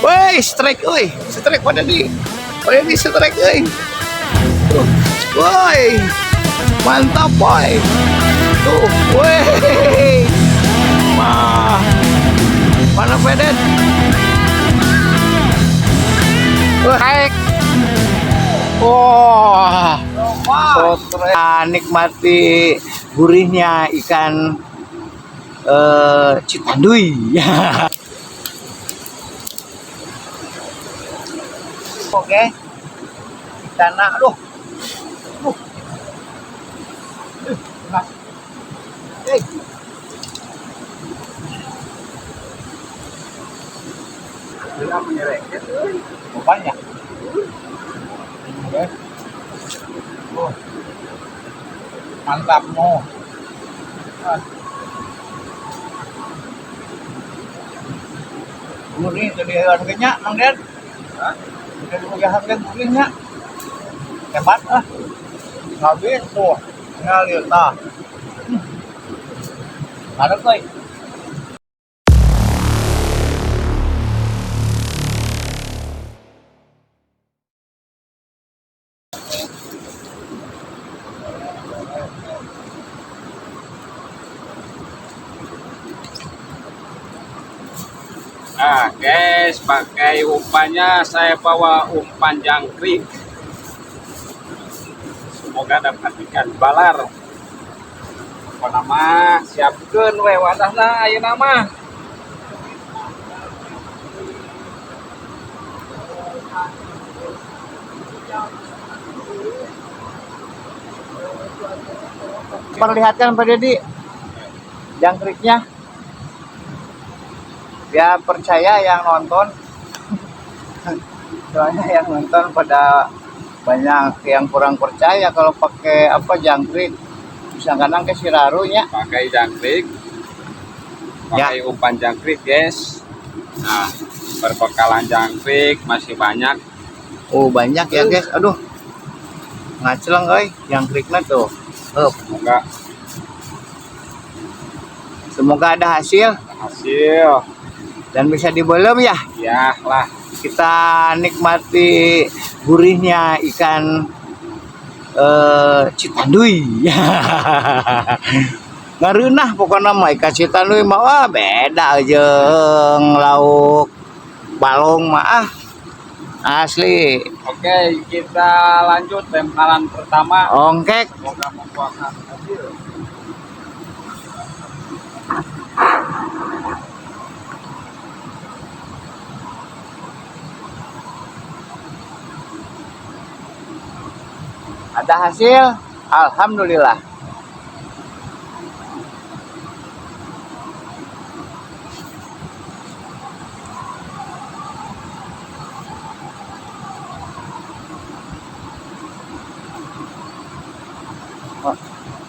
Woi, strike, woi, strike pada di strike, woi. Woi, mantap, woi. Tuh, woi, mana pedet? Naik. Wah, nikmati gurihnya ikan Citanduy. Oke, ikan aduh. Banyak. Oke. Mantap mo. Gurih tadi harganya, Mang Den. Hah? Udah harga gurihnya. Hebat ah. Habis tuh. Ngalir tah. Ada koi. Nah guys, pakai umpannya saya bawa umpan jangkrik. Semoga dapat ikan balar. Apa nama? Siapkan we wadahna ayo nama. Perlihatkan Pak Dedi jangkriknya. Ya percaya yang nonton. Soalnya yang nonton pada banyak yang kurang percaya kalau pakai apa jangkrik. Bisa kadang ke sirarunya. Pakai jangkrik. Pakai umpan jangkrik guys. Nah, berbekalan jangkrik masih banyak. Oh banyak ya guys. Aduh. Ngaceleng euy jangkriknya tuh. Semoga ada hasil dan bisa dibelem ya. Ya lah. Kita nikmati gurihnya ikan Citanduy. Ngareunah pokoknya mah ikan Citanduy mah wah beda jeung lauk balong mah asli. Oke, kita lanjut tempalan pertama. Ongkek. Semoga membuahkan hasil. Ada hasil, alhamdulillah.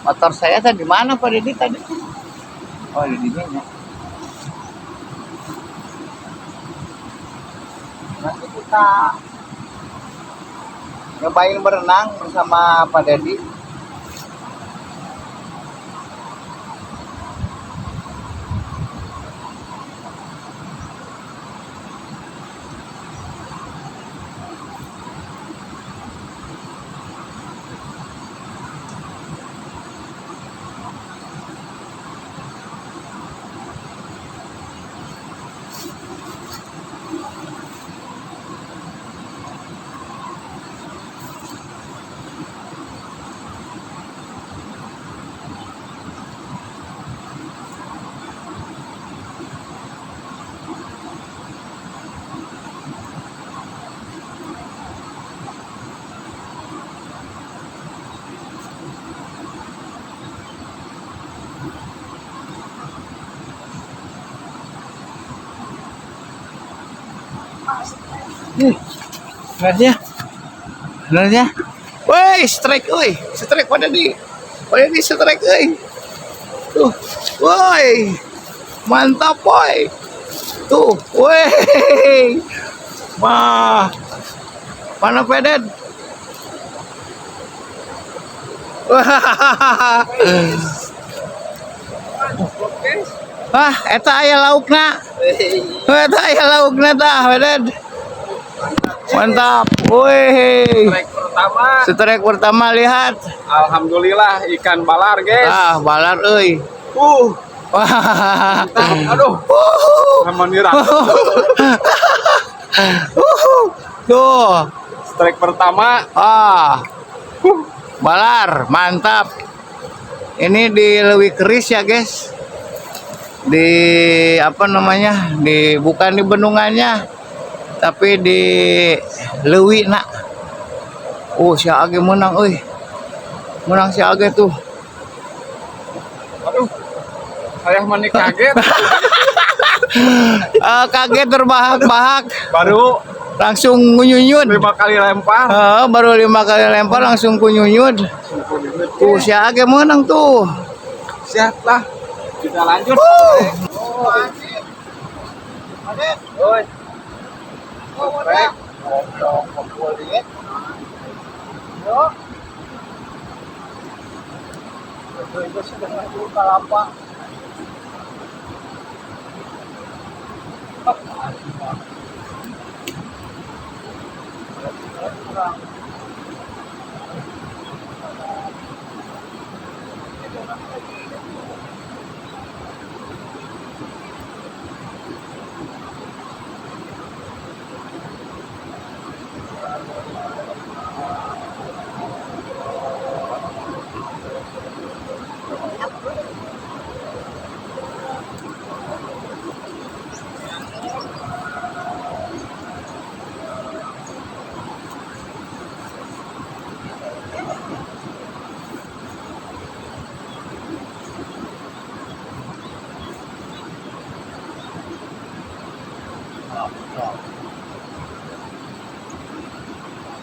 Motor saya tadi mana Pak Dedi tadi? Oh di sini. Nanti kita nyobain berenang bersama Pak Dedi. Benernya. Woi, strike, strike pada di strike, tuh, woi, mantap, woi, tuh, woi, mana pedet? Wah, eta aya laukna. Wah, tah laukna tah, Weden. Mantap. Wih. Strike pertama. Strike pertama lihat. Alhamdulillah ikan balar, guys. Ah, balar euy. Wah. Aduh. Sama nirang. Tuh. Strike pertama. Balar, mantap. Ini di Lewi Keris ya, guys. Di apa namanya? Bukan di bendungannya, tapi di Lewi nak. Oh, si Age menang euy. Menang si Age tuh. Aduh. Saya mani kaget. Kaget terbahak-bahak. Baru Langsung ngunyunyut. 5 kali lempar. Baru 5 kali lempar langsung kunyunyut. Tuh si Age menang tuh. Siap lah. Kita lanjut. Oi.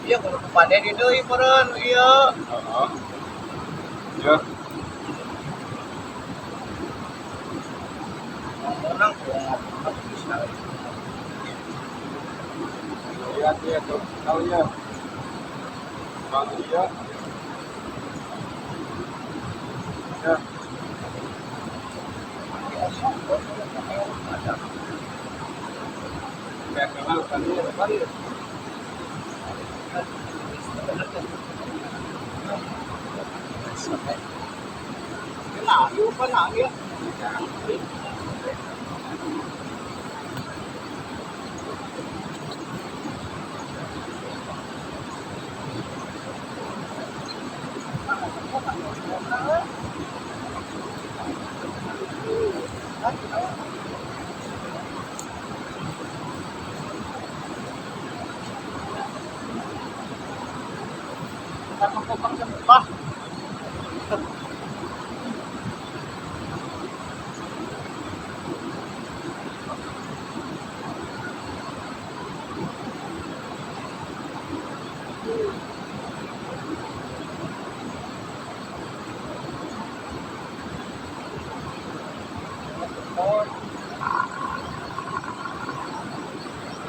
Iya, kalau kepada di deui meureun ieu. Ya. Menang Lihat dia tuh. Tahu ya. Bang dia. Ya. Kayak kenal kan dia kali. Kenal, yuk kenal ya.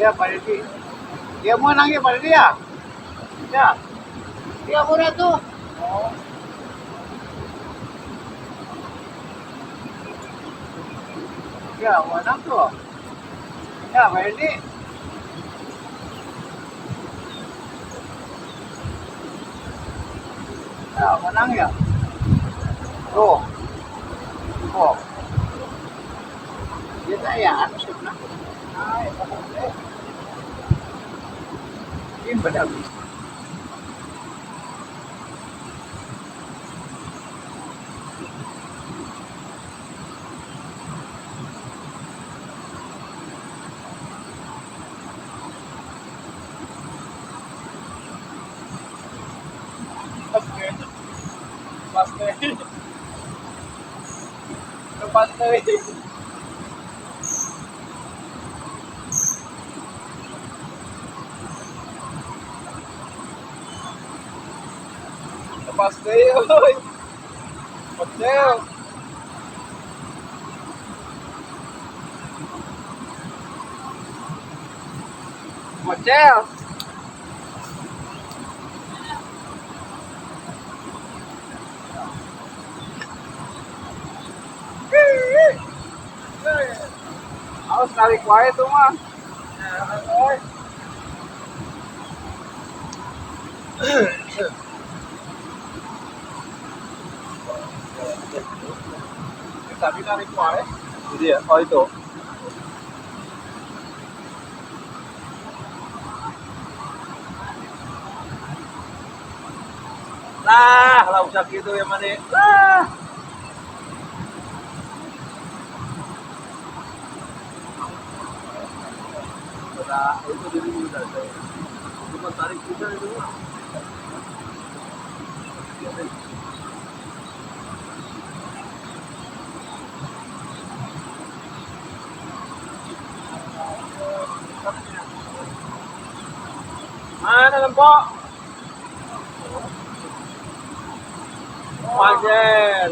Ya, Pak Deddy. Dia menang ya, Pak Deddy ya? Ya. Dia udah tuh. Oh. Ya, menang tuh. Ya, Pak Deddy. Ya, menang ya. Tuh. Oh. Dia saya harus menang. Ay, ini benar. Pasti. Pasti. Pastel, oi. Pastel. Pastel. Awas narik wae tuh mah. Tadi narik wae. Jadi ya, oh itu. Lah usah gitu ya mana. Lah. Udah, itu dulu udah. Cuma tarik juga itu. Mana lempok? Panggil.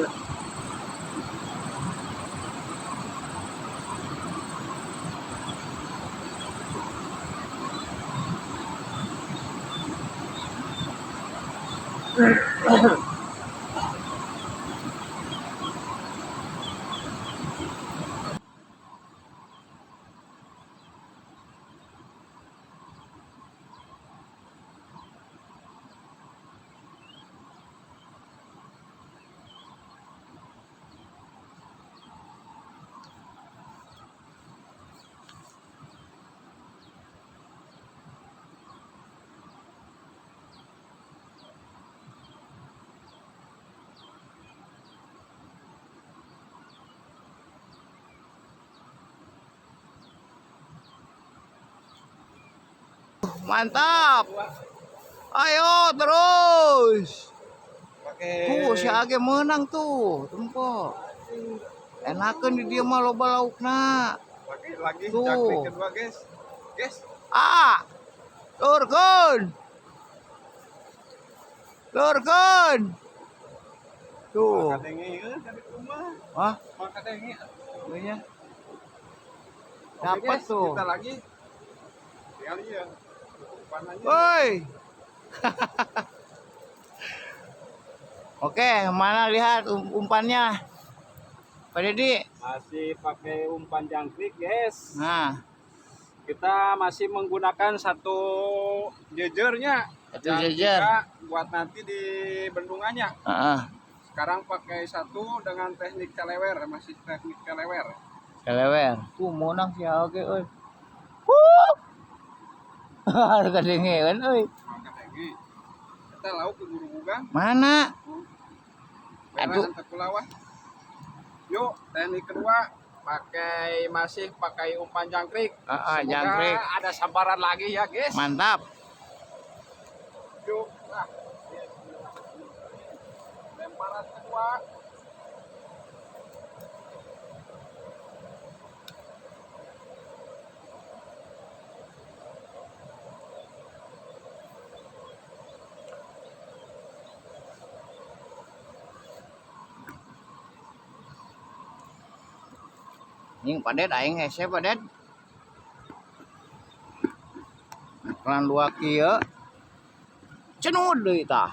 Mantap. Ayo terus. Tuh si Pakai Age menang tuh, tempo. Enakan di dia mah loba laukna. pakai lagi Tuh. jangkrik kedua, guys. Guys, Ah, lurkeun. Lurkeun. Tuh. kadengi dari rumah. Hah? Kadengi. Iya. Oke, Dapat guys, tuh. kita lagi. Kali ya. Panahnya. Woi. Oke, mana lihat umpannya. Pak Deddy. Masih pakai umpan jangkrik, guys. Nah, Kita masih menggunakan satu jejernya. Satu yang jejer. kita buat nanti di bendungannya. heeh. Sekarang pakai satu dengan teknik celewer, masih teknik celewer. Kelewer. Tuh menang si Age euy. Wuh. Harga dengeun euy. Maka lagi kita lauk ke guru bugang. Mana? Aduh. Merah antar kulawah. Yuk, teknik kedua masih pakai umpan jangkrik. Semoga Jangkrik. ada sambaran lagi ya, guys. Mantap. Yuk, nah. Lemparan kedua. Ning padet aing hese padet. Kelan dua kieu. Cenud deui tah.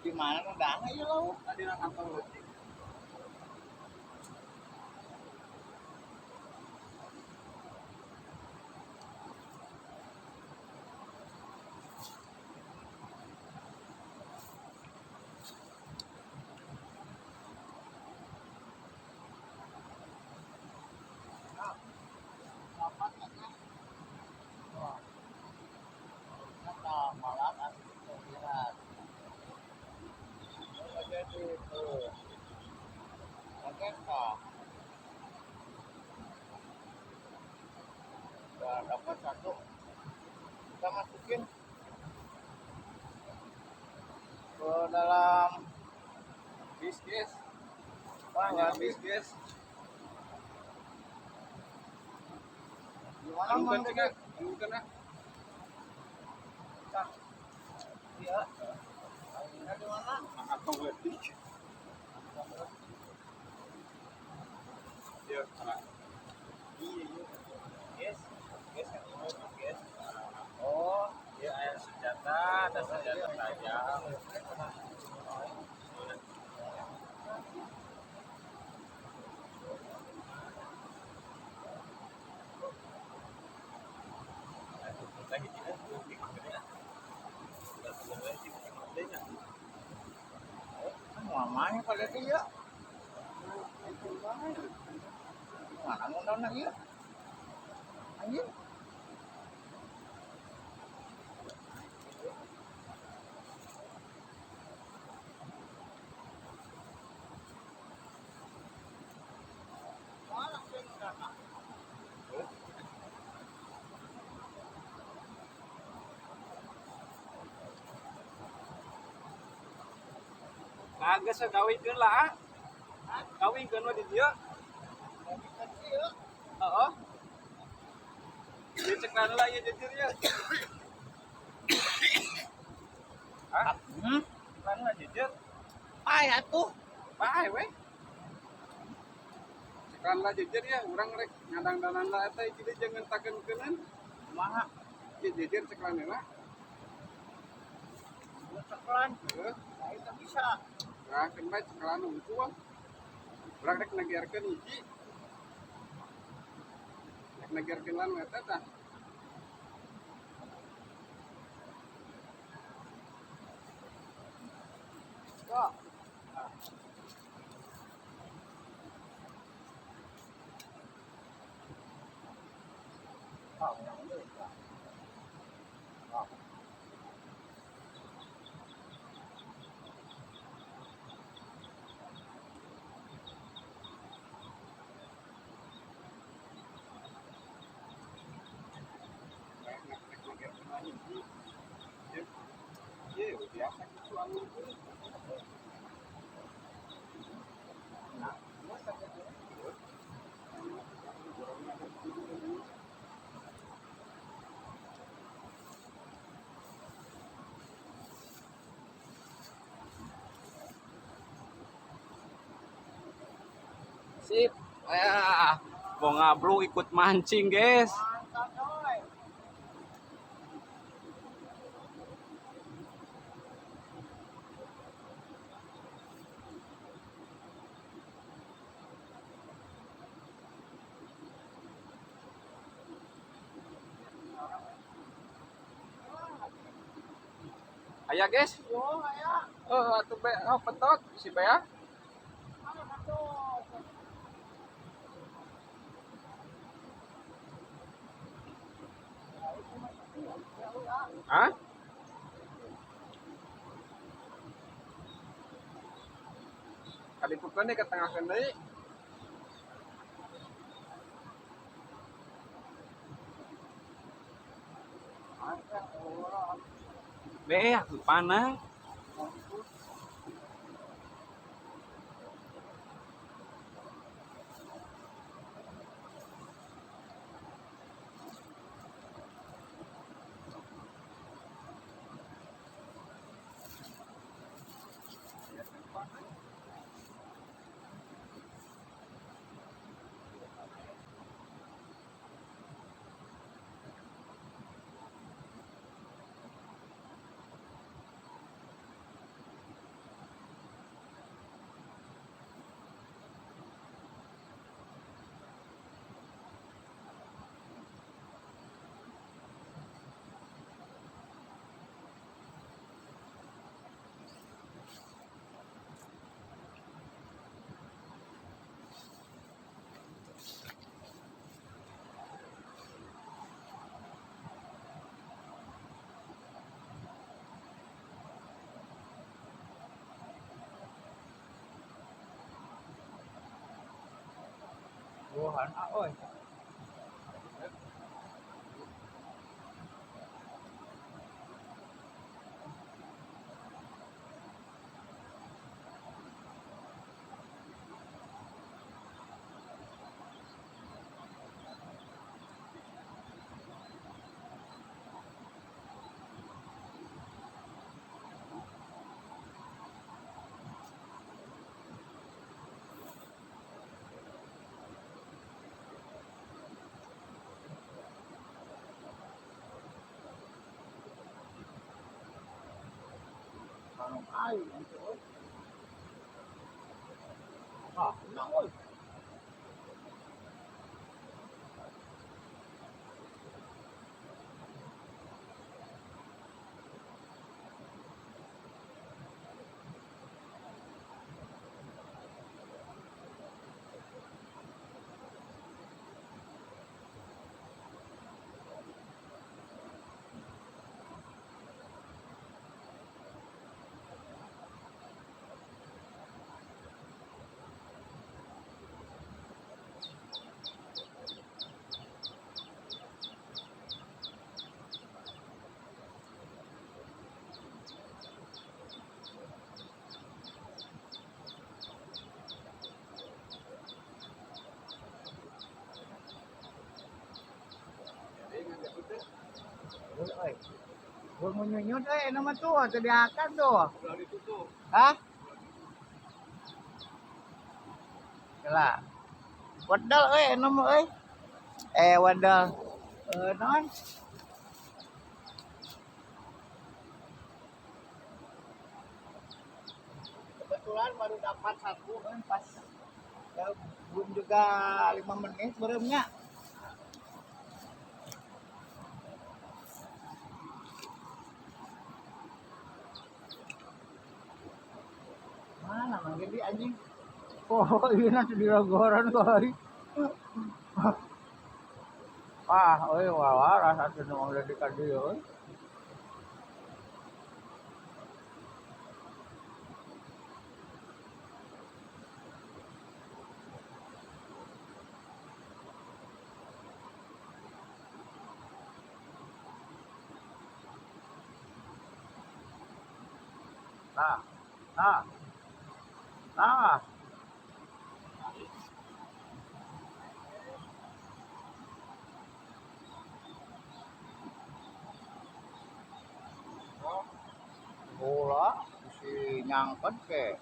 Di mana nang aja lauk? Tadi nak kantor lagi. Dapat satu. Kita masukin ke dalam Bis, guys. Wah, Bis, guys. gimana Anu kan Mang juga, Deddy? anu kan ah. Iya. Ada di mana? Nak kantor lagi. dia. Iya, guys, guys kan ini guys. Oh, dia ada senjata tajam. Lagi tidak tuh gimana? Sebenarnya sih maksudnya. Mamanya pada dia. Mana ngundang lagi ya? Anjing. Mana sih ngundang? Kagak segawikeun lah. Kawinkeun mah di dieu. Heeh. Dia cek lah ya jujur ya. Hah? Mana jujur? Payah tuh. Bae we. Cekan lah jujur ya, urang rek ngadang-dangan lah eta jadi jangan takeun-keunan. Kumaha? Jujur cekan lah. Ceklan. Heeh. Nah, itu bisa. Gerakeun bae cekan unggul. Urang rek nagiarkeun hiji. Rek nagiarkeun lan eta tah. Kok. Oh, yang ini. Oh. Rek nagiarkeun lan hiji. Iya, biasa gitu anu. Nah, masa gitu. Sip. Mau ngablu ikut mancing, guys. Mantap, coy. Aya, guys. Yo, ayah. Atuh be, petot si Bea. Mana satu? Hah? Kalipukeun deui ke tengahkeun deui. Be, aku panah. Buhan, oi. Ay, ito. Ah, naku. Ay, huwag mo nyunyun. Eh, naman to. Tadiakan to. Udah ditutup. Hah? Kala. Wadal, ano mo, wadal. Non. Kebetulan baru dapat satu kan pas belum juga 5 menit belumnya. Mana mang gede anjing. Oh, iya nanti di logoran kali. Wah, waras atuh nu mah udah di ka dieu euy. Nah, nah, nah. Bola si nyangkut ke.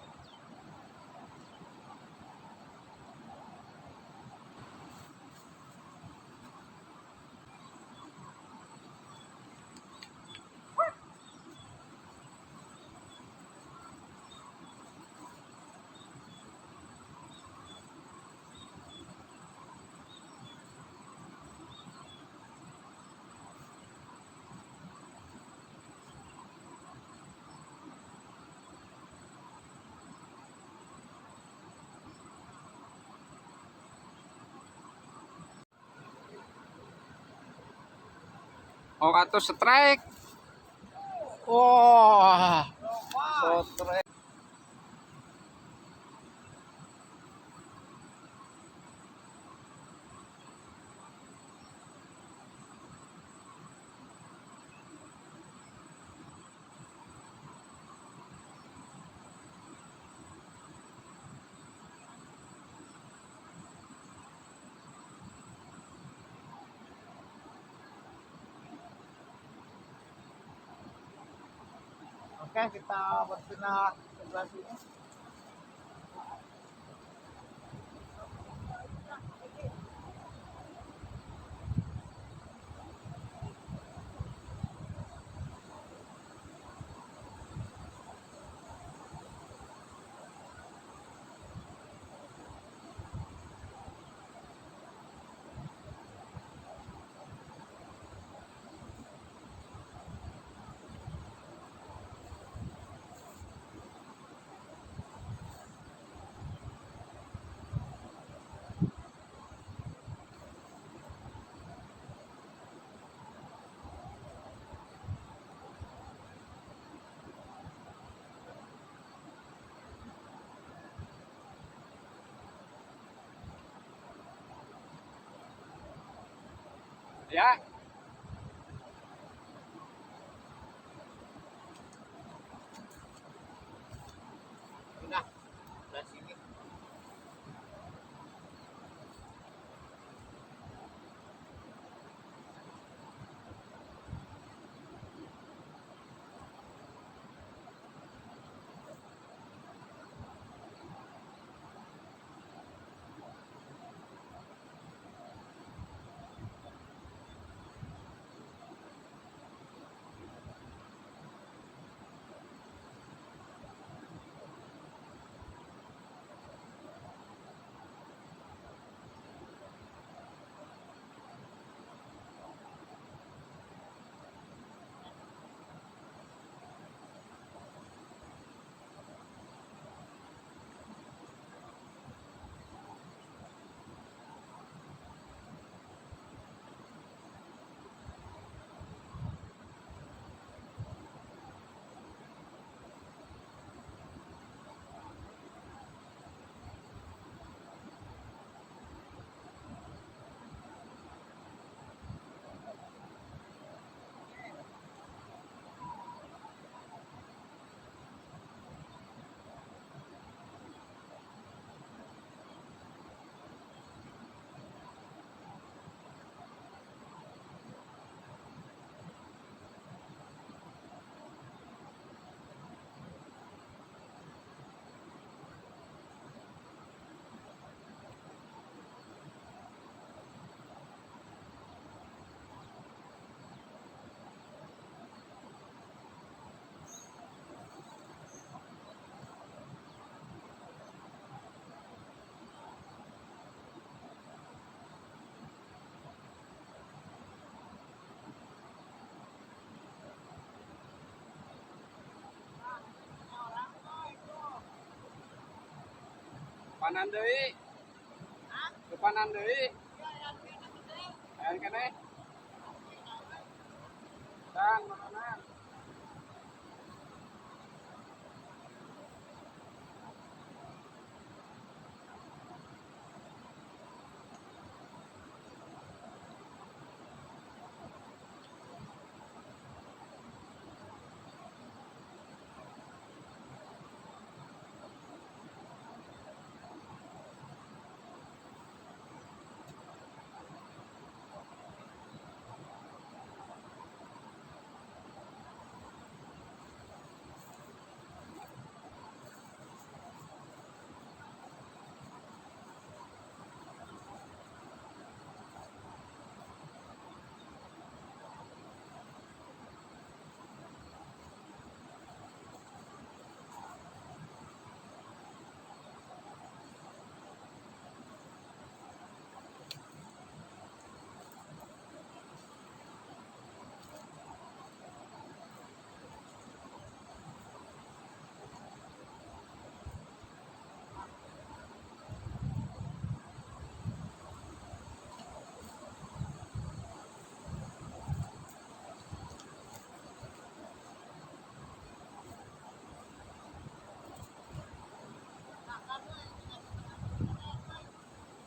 Oh, atau strike. Wah, Sotre. oke kita berpindah sebelah sini. Ya. Pindah sebelah sini. Panan deui. Kepanan deui. Ayan kene. Dan mana?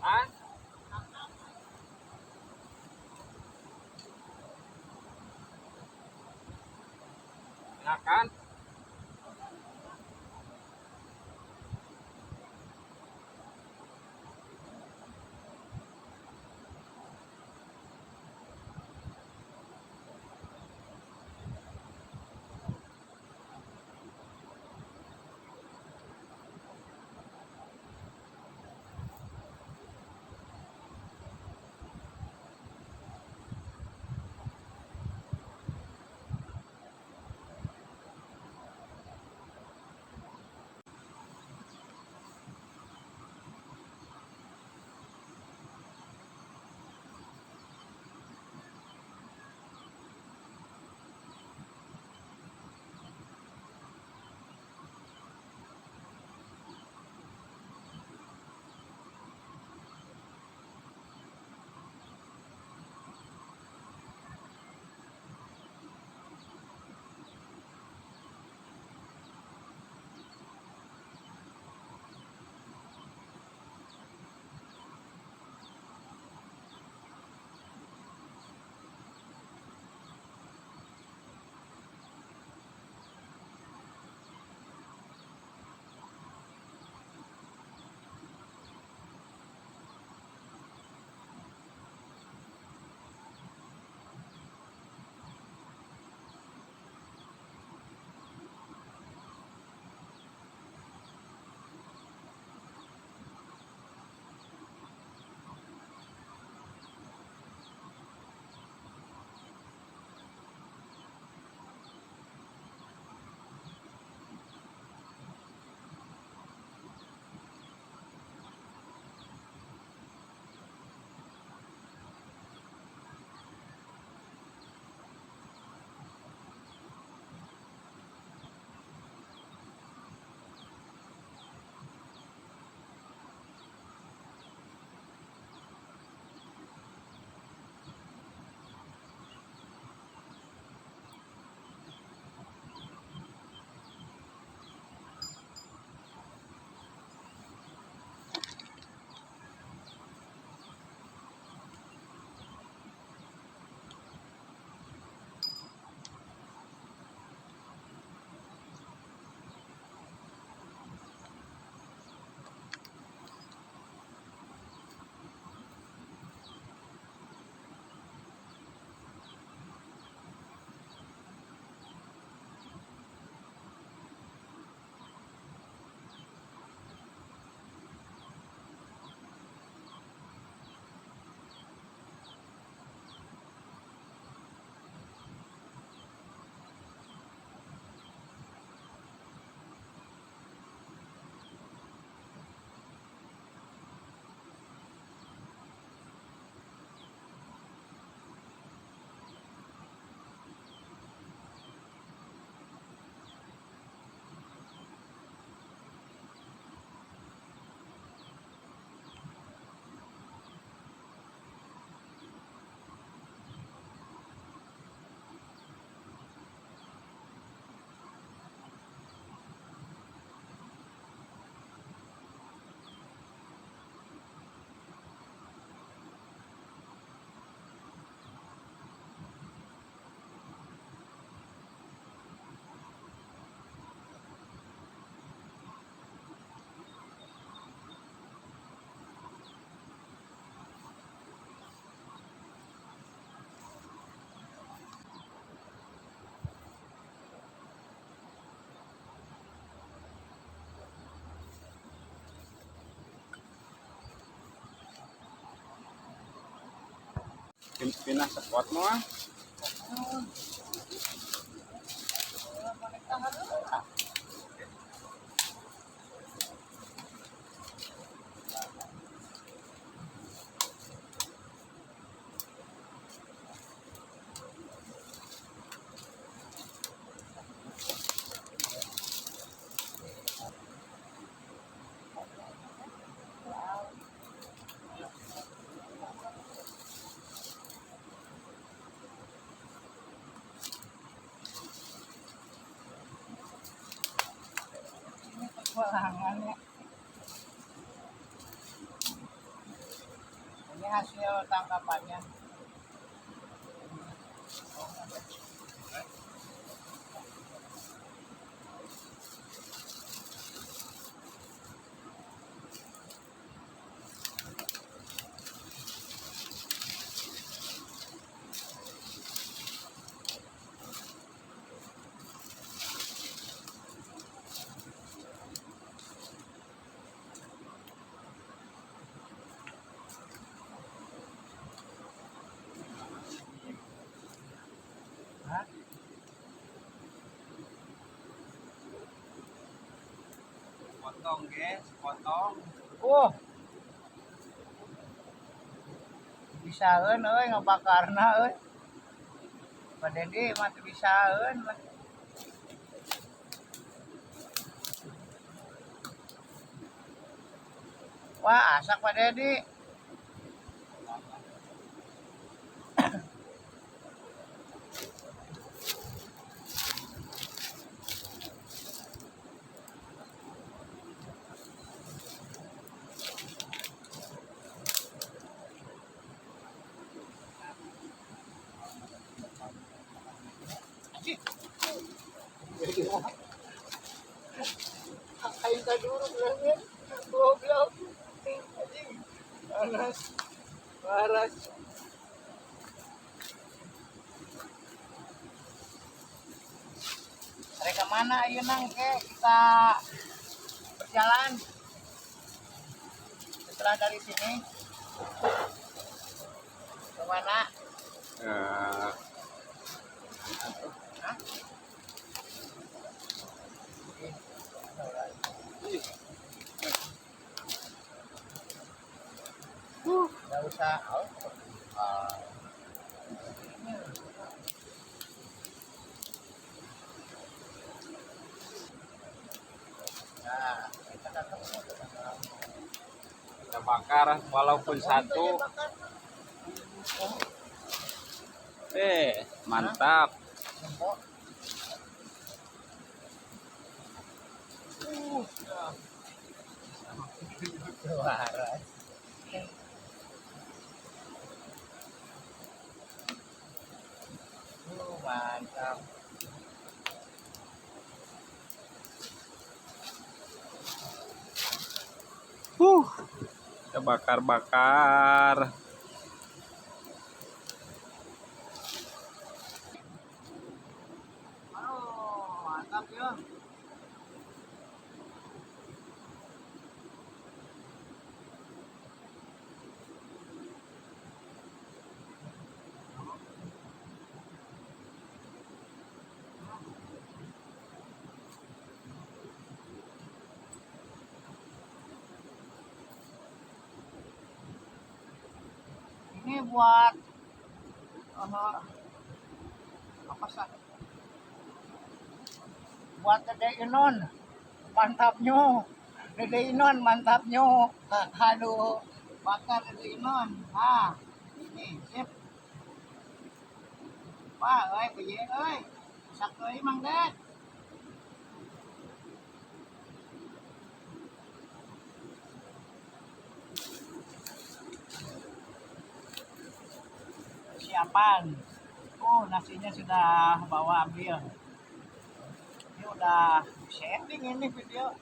Hah? Nah kan? Pindah spot mah. Petualangan ya. Ini hasil tangkapannya. Hah? Potong guys, potong. Bisaeun euy ngabakarna euy. Pak Dedi mah teu bisaeun lah. Wah, asak Pak Dedi. Kain kaduruk leungit. Goblok. Anjing. Panas. Paras. Mereka mana ayeuna ke kita berjalan setelah dari sini ke mana? Eh, Hah? Nggak usah. Ah. Nah, kita datang kita bakar walaupun satu. Mantap. Waras. Mantap. Kita bakar-bakar. Mantap ya. Ini buat apa sih? Buat Dede Inon, mantapnya. Dede Inon mantapnya. Aduh, bakar Dede Inon. Ini sip. Wah, euy, beye euy. Sak euy Mang Ded. Persiapan. Nasinya sudah bawa ambil. Ini udah setting ini video.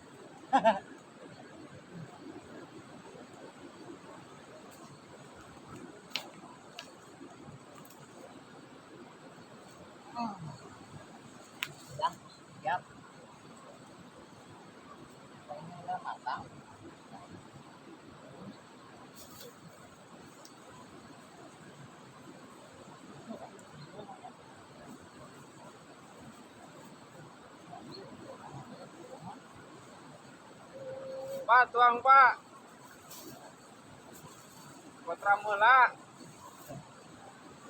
Ya, siap. Ini udah matang. Pak, tuang Pak. Putra mula.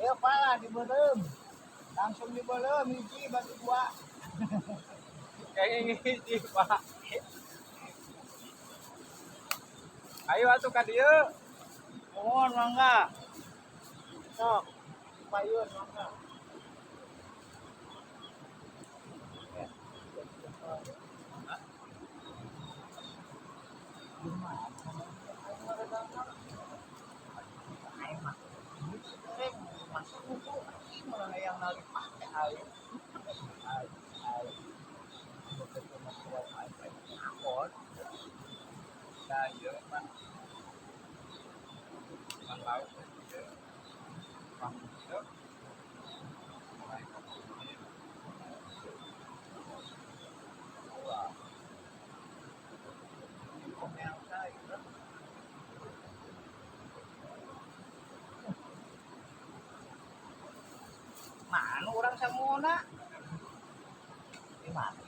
Ya pala dibelem. Langsung dibelem hiji batu dua. Kayak ngiji Pak. Ayo atuh ka dieu. Mohon mangga. Sok. Payun mangga. Masuk buku malah yang nali pakai air. Begitu masuk air. Akon. Da ieu mah man laut ieu. Pang ieu. Mulai ka sini. Wah. Ini yang saya. Mana orang Samona? Di mana?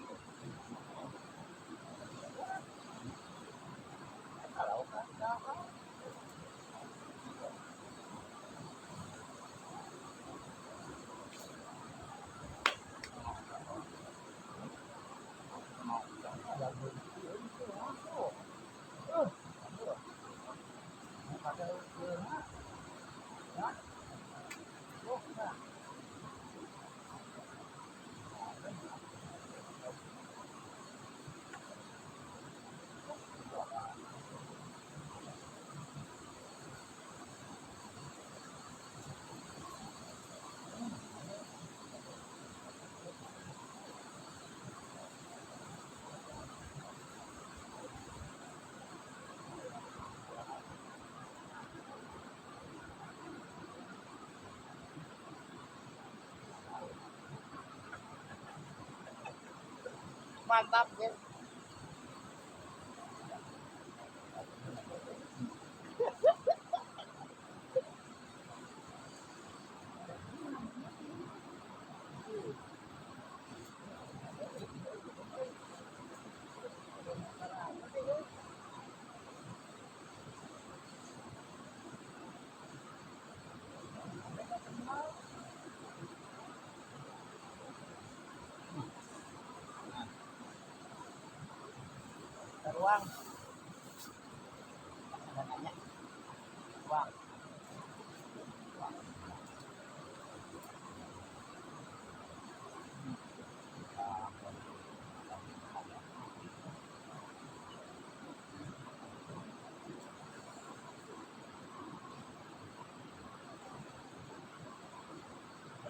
Kalau kan mantap ya. Ruang. Nanya. Ruang.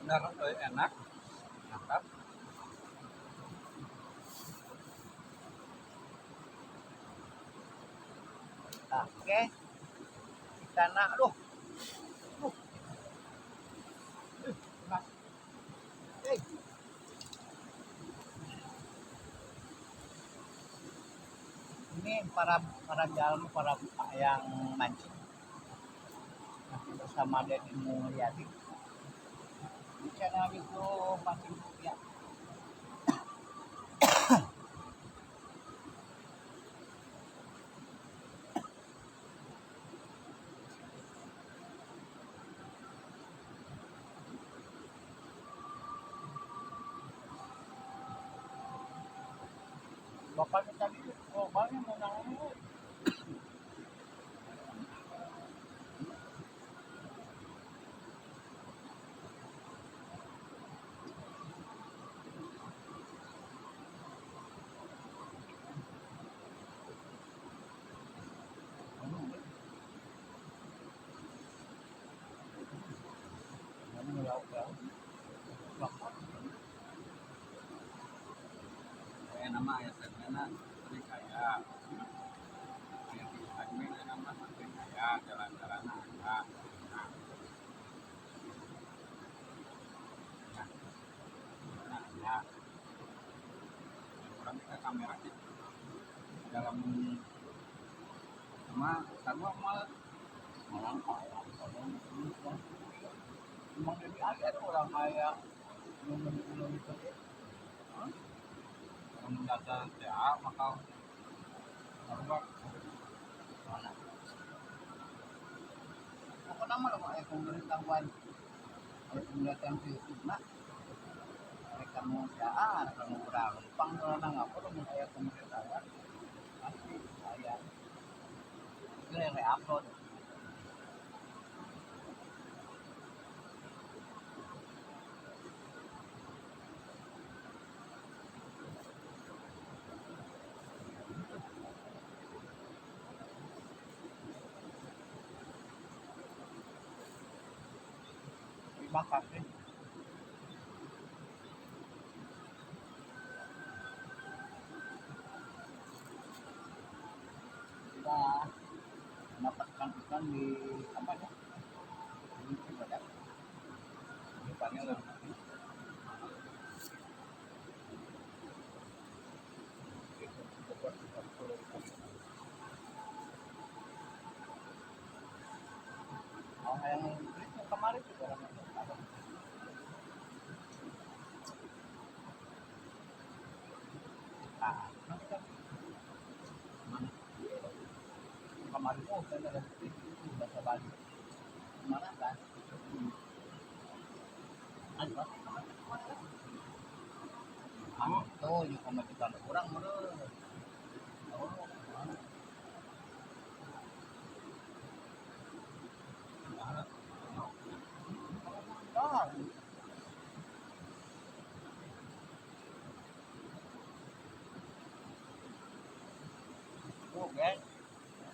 Bener enak. Mantap. Oke. Karena aduh. Aduh. Mas. Hey. Ini para jalan para yang mancing masih bersama Deddy Mulyadi di channel itu mancing ya. Bapaknya tadi bapaknya mau nangis. Kayak nama ya segala ini kayak yang di admin nama makin kayak jalan-jalan ada. Nah, ya. Orang kita kamera sih dalam cuma sama malah Emang jadi ada tuh orang kaya belum itu. orang data ya maka orang Mana? Ako naman ako ay kung pemberitahuan ay pemberitahuan sa YouTube na ay kamu siya kamu kurang pang na nga ako nung ay pemberitahuan pasti saya itu yang upload iba kasi kita mendapatkan ikan di apa ya di Cibadak di Panel oh yang itu kemarin juga orang ada nanti kan mana kemarin saya ada itu bahasa Bali mana kan ada itu yung pemasukan kurang menurut oh ah itu kan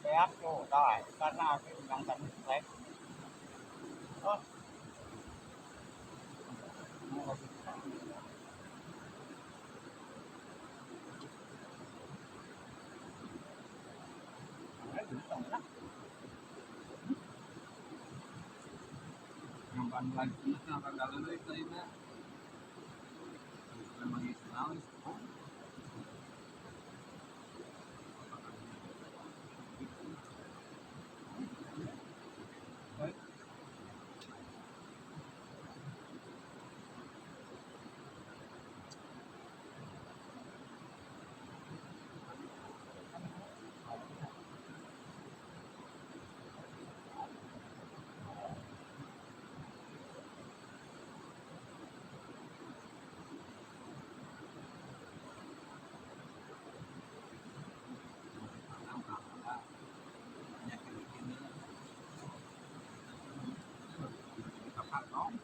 kayak tuh dah karena aku yang tadi saya oh mau Yang lagi na kagaloy tayo na. Memang Islam. Kapat dong.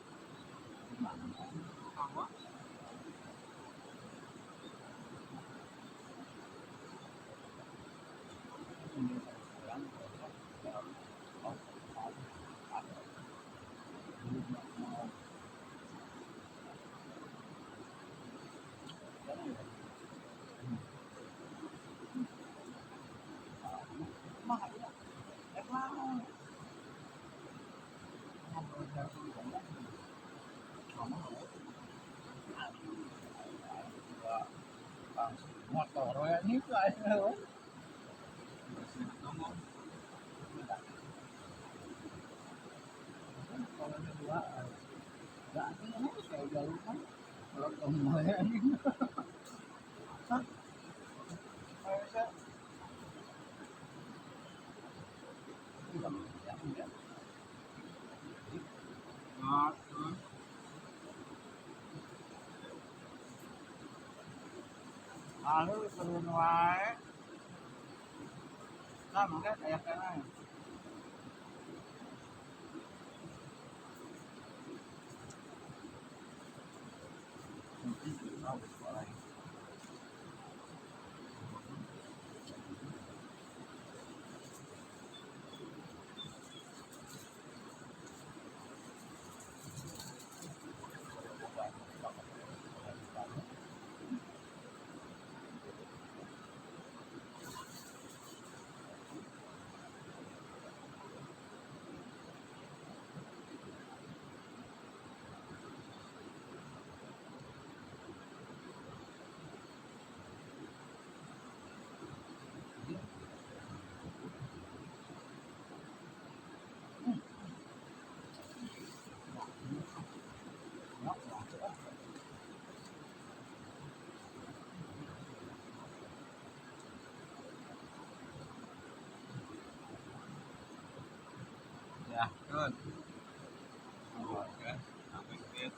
Kamu motor ya ini tuh aja ngomong. kalau kedua nggak ada kayak jalur kan kalau kamu ya ini Hah? Saya tidak tidak Nah, lalu turun wae nah mungkin kayak kena mungkin tahu sekolah Ya, Kun. Oke, sampai sedikit.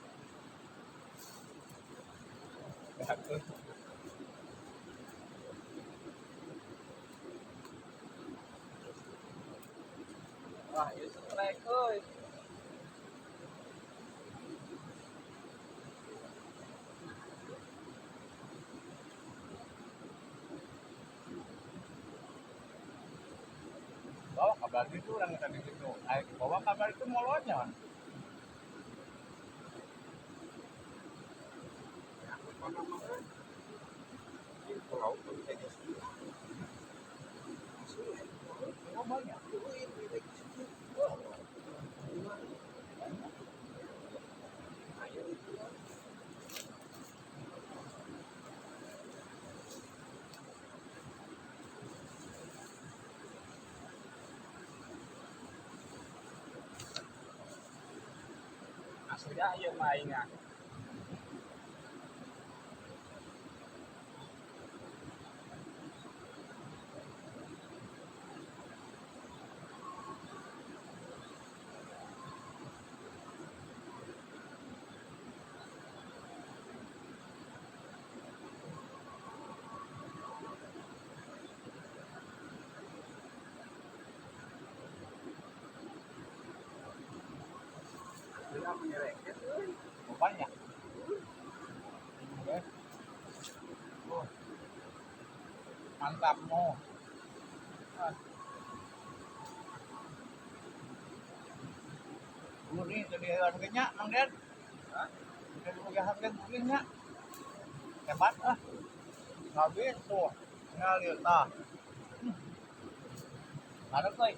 Ya, Kun. Wah, itu strike, euy. Bawa kabar itu orang tadi itu. Ayo, bawa kabar itu molotnya. Oh, banyak. Aslinya ayo mainnya. Aslinya menyereket. Oh, banyak. Oke. Oh, mantap mo. Ah, gurih jadi harganya, Mang Den. Hah? Jadi harga gurihnya. Hebat ah. Habis tuh. Ngalir tah. Ada koi.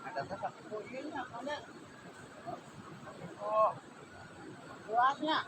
Ada apa? Oh iya, ada. Oh, luasnya.